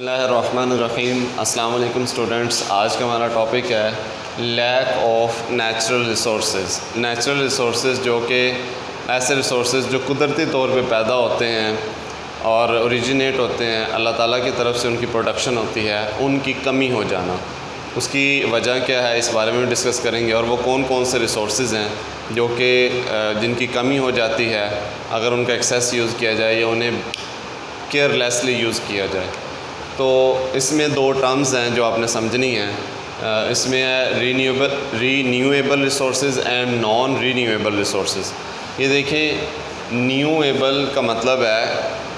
बिस्मिल्लाहिर्रहमानिर्रहीम। अस्सलाम वालेकुम स्टूडेंट्स। आज का हमारा टॉपिक है lack of natural resources. Natural resources जो कि ऐसे रिसोर्सेज जो कुदरती तौर पे पैदा होते हैं और ओरिजिनेट होते हैं, अल्लाह ताला की तरफ से उनकी प्रोडक्शन होती है, उनकी कमी हो जाना, उसकी वजह क्या है, इस बारे में डिस्कस करेंगे। और वो कौन कौन से रिसोर्सेज हैं जो कि जिनकी कमी हो जाती है अगर उनका एक्सेस यूज़ किया जाए या उन्हें केयरलेसली यूज़ किया जाए। तो इसमें दो टर्म्स हैं जो आपने समझनी है। इसमें है renewable resources and non renewable resources. ये देखें, न्यूएबल का मतलब है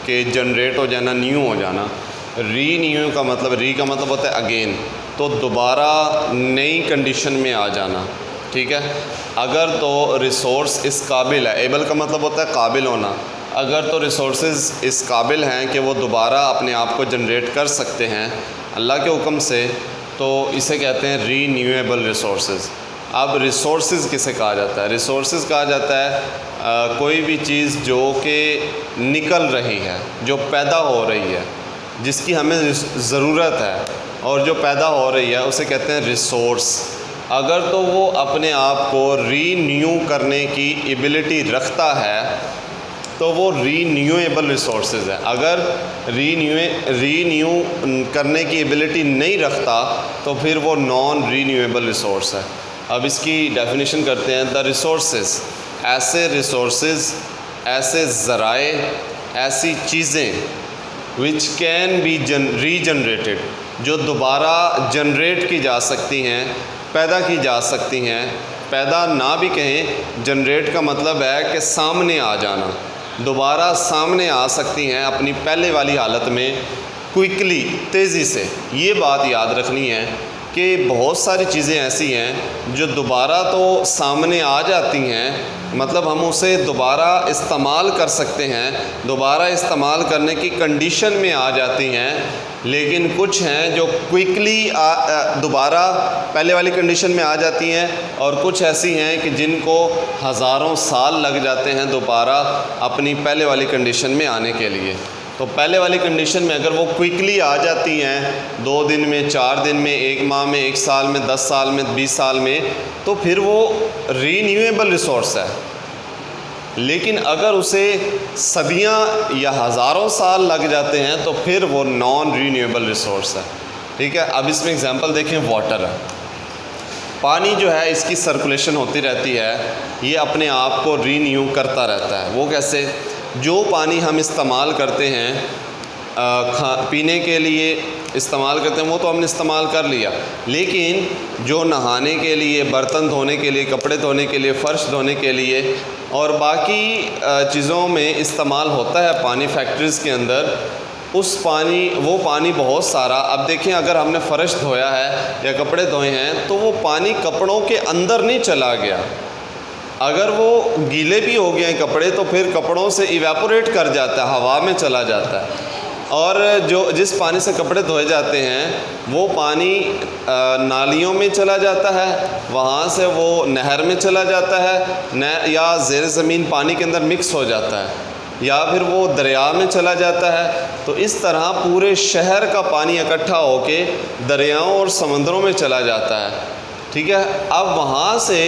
कि जनरेट हो जाना, न्यू हो जाना। रीन्यू का मतलब, री का मतलब होता है अगेन, तो दोबारा नई कंडीशन में आ जाना। ठीक है, अगर तो रिसोर्स इस काबिल है, एबल का मतलब होता है काबिल होना। अगर तो रिसोर्सेज इस काबिल हैं कि वो दोबारा अपने आप को जनरेट कर सकते हैं अल्लाह के हुक्म से, तो इसे कहते हैं रीन्यूएबल रिसोर्सेज। अब रिसोर्सेज किसे कहा जाता है? रिसोर्सेज कहा जाता है कोई भी चीज़ जो कि निकल रही है, जो पैदा हो रही है, जिसकी हमें ज़रूरत है और जो पैदा हो रही है, उसे कहते हैं रिसोर्स। अगर तो वो अपने आप को रीन्यू करने की एबिलिटी रखता है तो वो रीन्यूएबल रिसोर्सेज है। अगर रीन्यू करने की एबिलिटी नहीं रखता तो फिर वो नॉन रीन्यूएबल रिसोर्स है। अब इसकी डेफिनेशन करते हैं। द रिसोर्सेज, ऐसे रिसोर्सेज, ऐसे ज़राए, ऐसी चीज़ें विच कैन बी रीजनरेटेड, जो दोबारा जनरेट की जा सकती हैं, पैदा की जा सकती हैं। पैदा ना भी कहें, जनरेट का मतलब है कि सामने आ जाना, दोबारा सामने आ सकती हैं अपनी पहले वाली हालत में क्विकली, तेज़ी से। ये बात याद रखनी है कि बहुत सारी चीज़ें ऐसी हैं जो दोबारा तो सामने आ जाती हैं, मतलब हम उसे दोबारा इस्तेमाल कर सकते हैं, दोबारा इस्तेमाल करने की कंडीशन में आ जाती हैं। लेकिन कुछ हैं जो क्विकली दोबारा पहले वाली कंडीशन में आ जाती हैं, और कुछ ऐसी हैं कि जिनको हज़ारों साल लग जाते हैं दोबारा अपनी पहले वाली कंडीशन में आने के लिए। तो पहले वाली कंडीशन में अगर वो क्विकली आ जाती हैं 2 दिन में, 4 दिन में, 1 माह में, 1 साल में, 10 साल में, 20 साल में, तो फिर वो रीन्यूएबल रिसोर्स है। लेकिन अगर उसे सदियां या हज़ारों साल लग जाते हैं तो फिर वो नॉन रीन्यूएबल रिसोर्स है। ठीक है, अब इसमें एग्जांपल देखें। वाटर है, पानी जो है, इसकी सर्कुलेशन होती रहती है, ये अपने आप को रीन्यू करता रहता है। वो कैसे? जो पानी हम इस्तेमाल करते हैं, पीने के लिए इस्तेमाल करते हैं, वो तो हमने इस्तेमाल कर लिया। लेकिन जो नहाने के लिए, बर्तन धोने के लिए, कपड़े धोने के लिए, फ़र्श धोने के लिए और बाकी चीज़ों में इस्तेमाल होता है पानी फैक्ट्रीज़ के अंदर, वो पानी बहुत सारा। अब देखें, अगर हमने फ़र्श धोया है या कपड़े धोए हैं तो वो पानी कपड़ों के अंदर नहीं चला गया। अगर वो गीले भी हो गए हैं कपड़े तो फिर कपड़ों से इवेपोरेट कर जाता है, हवा में चला जाता है। और जिस पानी से कपड़े धोए जाते हैं वो पानी नालियों में चला जाता है, वहाँ से वो नहर में चला जाता है, या ज़ेर ज़मीन पानी के अंदर मिक्स हो जाता है, या फिर वो दरिया में चला जाता है। तो इस तरह पूरे शहर का पानी इकट्ठा होके दरियाओं और समंदरों में चला जाता है। ठीक है, अब वहाँ से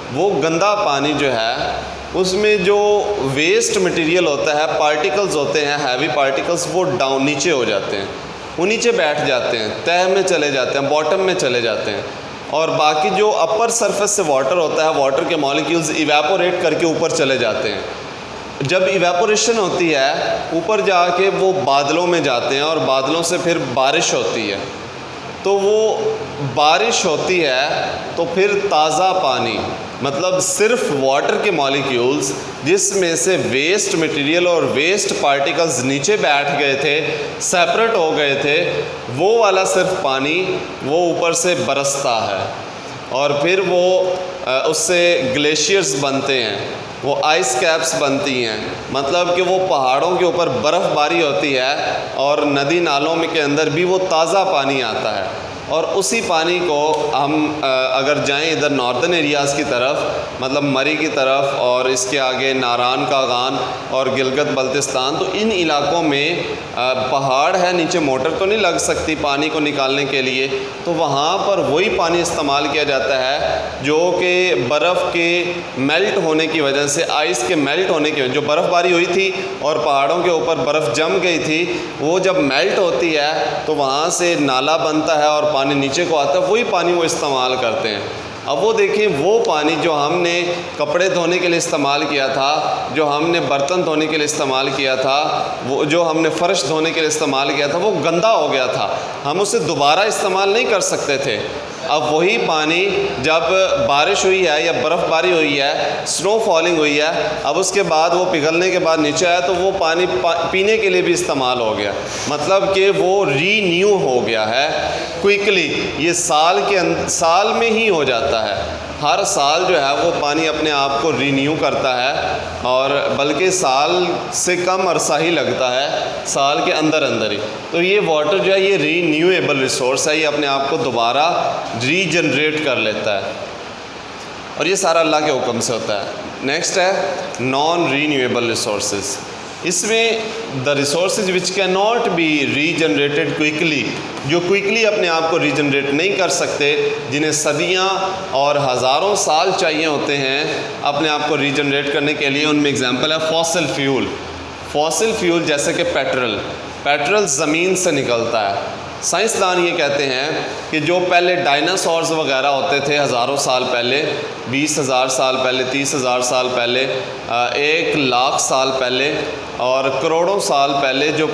वो गंदा पानी जो है, उसमें जो वेस्ट मटेरियल होता है, पार्टिकल्स होते हैं, हैवी पार्टिकल्स, वो डाउन नीचे हो जाते हैं, वो नीचे बैठ जाते हैं, तह में चले जाते हैं, बॉटम में चले जाते हैं। और बाकी जो अपर सरफेस से वाटर होता है, वाटर के मॉलिक्यूल्स इवेपोरेट करके ऊपर चले जाते हैं। जब इवेपोरेशन होती है ऊपर जाके वो बादलों में जाते हैं, और बादलों से फिर बारिश होती है। तो वो बारिश होती है तो फिर ताज़ा पानी, मतलब सिर्फ वाटर के मॉलिक्यूल्स जिसमें से वेस्ट मटेरियल और वेस्ट पार्टिकल्स नीचे बैठ गए थे, सेपरेट हो गए थे, वो वाला सिर्फ पानी वो ऊपर से बरसता है। और फिर वो उससे ग्लेशियर्स बनते हैं, वो आइस कैप्स बनती हैं, मतलब कि वो पहाड़ों के ऊपर बर्फ़बारी होती है और नदी नालों में के अंदर भी वो ताज़ा पानी आता है। और उसी पानी को हम अगर जाएं इधर नॉर्दर्न एरियाज़ की तरफ, मतलब मरी की तरफ और इसके आगे नारान कागान और गिलगित बल्तिस्तान, तो इन इलाकों में पहाड़ है, नीचे मोटर तो नहीं लग सकती पानी को निकालने के लिए, तो वहाँ पर वही पानी इस्तेमाल किया जाता है जो कि बर्फ़ के मेल्ट होने की वजह से, आइस के मेल्ट होने की वजह, जो बर्फ़बारी हुई थी और पहाड़ों के ऊपर बर्फ़ जम गई थी, वो जब मेल्ट होती है तो वहाँ से नाला बनता है और पानी नीचे को आता है, वही पानी वो इस्तेमाल करते हैं। अब वो देखिए, वो पानी जो हमने कपड़े धोने के लिए इस्तेमाल किया था, जो हमने बर्तन धोने के लिए इस्तेमाल किया था, वो जो हमने फ़र्श धोने के लिए इस्तेमाल किया था, वो गंदा हो गया था, हम उसे दोबारा इस्तेमाल नहीं कर सकते थे। अब वही पानी जब बारिश हुई है या बर्फ़बारी हुई है, स्नो फॉलिंग हुई है, अब उसके बाद वो पिघलने के बाद नीचे आया तो वो पानी पीने के लिए भी इस्तेमाल हो गया, मतलब कि वो रीन्यू हो गया है क्विकली। ये साल में ही हो जाता है, हर साल जो है वो पानी अपने आप को रीन्यू करता है, और बल्कि साल से कम अरसा ही लगता है, साल के अंदर अंदर ही। तो ये वाटर जो है ये रीन्यूएबल रिसोर्स है, ये अपने आप को दोबारा रीजनरेट कर लेता है, और ये सारा अल्लाह के हुक्म से होता है। नेक्स्ट है नॉन रीन्यूएबल रिसोर्सेज। इसमें the resources which can not be regenerated quickly, जो क्विकली अपने आप को रीजनरेट नहीं कर सकते, जिन्हें सदियां और हज़ारों साल चाहिए होते हैं अपने आप को रीजनरेट करने के लिए, उनमें एग्जांपल है फॉसिल फ्यूल। फॉसिल फ्यूल जैसे कि पेट्रोल ज़मीन से निकलता है। साइंसदान ये कहते हैं कि जो पहले डायनासोर्स वगैरह होते थे हज़ारों साल पहले, 20,000 साल पहले, 30,000 साल पहले, 1,00,000 साल पहले और करोड़ों साल पहले, जो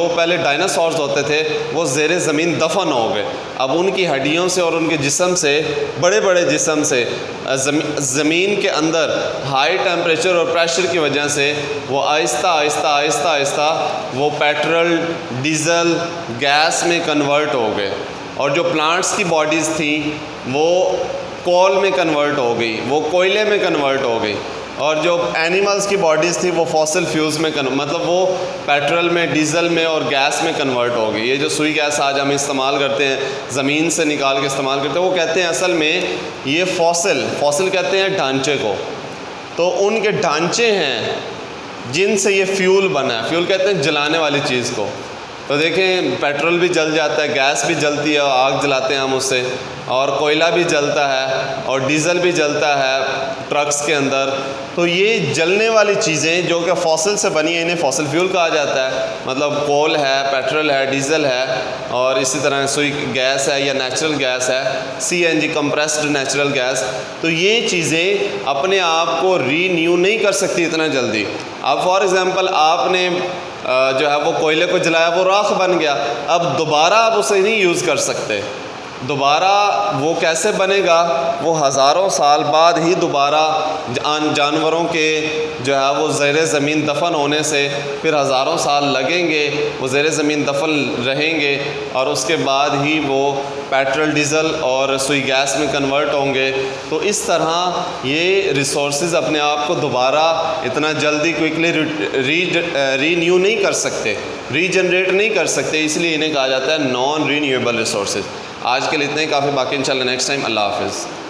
पहले डायनासोर्स होते थे वो ज़ेरे ज़मीन दफन हो गए। अब उनकी हड्डियों से और उनके जिस्म से, बड़े बड़े जिस्म से, ज़मीन के अंदर हाई टेम्परेचर और प्रेशर की वजह से वो आहिस्ता आहिस्ता वो पेट्रोल, डीज़ल, गैस में कन्वर्ट हो गए, और जो प्लांट्स की बॉडीज़ थी वो कोल में कन्वर्ट हो गई, वो कोयले में कन्वर्ट हो गई, और जो एनिमल्स की बॉडीज़ थी वो फॉसिल फ्यूल्स में मतलब वो पेट्रोल में, डीज़ल में और गैस में कन्वर्ट हो गई। ये जो सुई गैस आज हम इस्तेमाल करते हैं, ज़मीन से निकाल के इस्तेमाल करते हैं, वो कहते हैं असल में ये फॉसिल कहते हैं ढांचे को। तो उनके ढांचे हैं जिनसे ये फ्यूल बना है। फ्यूल कहते हैं जलाने वाली चीज़ को। तो देखें, पेट्रोल भी जल जाता है, गैस भी जलती है, आग जलाते हैं हम उससे, और कोयला भी जलता है और डीज़ल भी जलता है ट्रक्स के अंदर। तो ये जलने वाली चीज़ें जो कि फॉसिल से बनी है, इन्हें फॉसिल फ्यूल कहा जाता है। मतलब कोल है, पेट्रोल है, डीज़ल है, और इसी तरह सुई गैस है या नेचुरल गैस है, CNG कंप्रेस्ड नेचुरल गैस। तो ये चीज़ें अपने आप को रीन्यू नहीं कर सकती इतना जल्दी। अब फॉर एग्ज़ाम्पल आपने जो है वो कोयले को जलाया, वो राख बन गया, अब दोबारा आप उसे नहीं यूज़ कर सकते। दोबारा वो कैसे बनेगा? वो हज़ारों साल बाद ही दोबारा जानवरों के जो है वो ज़ेरे ज़मीन दफन होने से फिर हज़ारों साल लगेंगे, वो ज़ेरे ज़मीन दफन रहेंगे, और उसके बाद ही वो पेट्रोल, डीज़ल और सुई गैस में कन्वर्ट होंगे। तो इस तरह ये रिसोर्सेज अपने आप को दोबारा इतना जल्दी क्विकली रीन्यू नहीं कर सकते, रीजनरेट नहीं कर सकते, इसलिए इन्हें कहा जाता है नॉन रीन्यूएबल रिसोर्सेज। आज के लिए इतना ही काफ़ी, बाकी इंशाल्लाह नेक्स्ट टाइम। अल्लाह हाफ़िज़।